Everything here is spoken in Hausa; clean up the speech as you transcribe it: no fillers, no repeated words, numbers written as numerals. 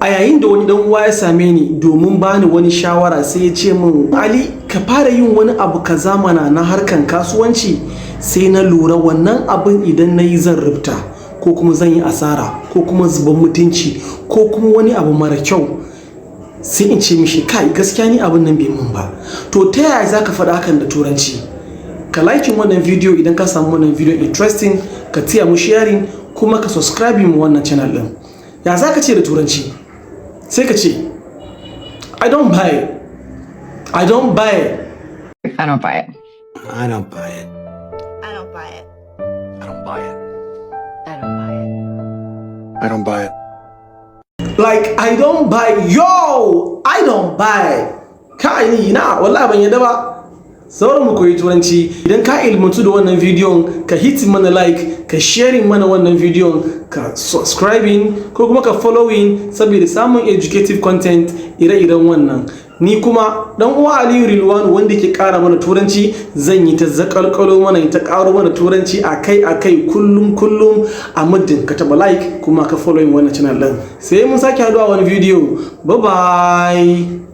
a yayin da wani dan uwa ya same ni domin bani wani shawara sai ya ce min Ali ka fara yin wani abu kaza mana na harkan kasuwanci sai na lura wannan abin idan nayi zan rubuta ko kuma zan yi asara ko kuma zuban mutunci ko kuma wani abu mara kyau sai in ce mishi kai gaskiya ni abin nan bai mun ba to ta yaya zaka faɗa hakan da turanci ka like wannan video idan ka samu wannan video interesting ka tiya mu sharing kuma ka subscribe mu wannan channel din ya zaka ce da turanci sai ka ce I don't buy it. I don't buy it. I don't buy it. I don't buy it. I don't buy it. I don't buy it. I don't buy it. I don't buy it. Like I don't buy yo I don't buy kai ni na wallahi ban yadda ba sauran mu koyi turanci idan ka ilmantu da wannan bidiyon ka hit mana like ka sharing mana wannan bidiyon ka subscribing ko kuma ka following saboda samun educative content ire-iren wannan ni kuma dan uwa Aliyu Rilwan wanda ke kara mana turanci zan yi ta zakalkalo mana ta karo mana turanci akai kullum a muddin ka taba like kuma ka following wannan channel din sai mun sake haduwa wani video bye bye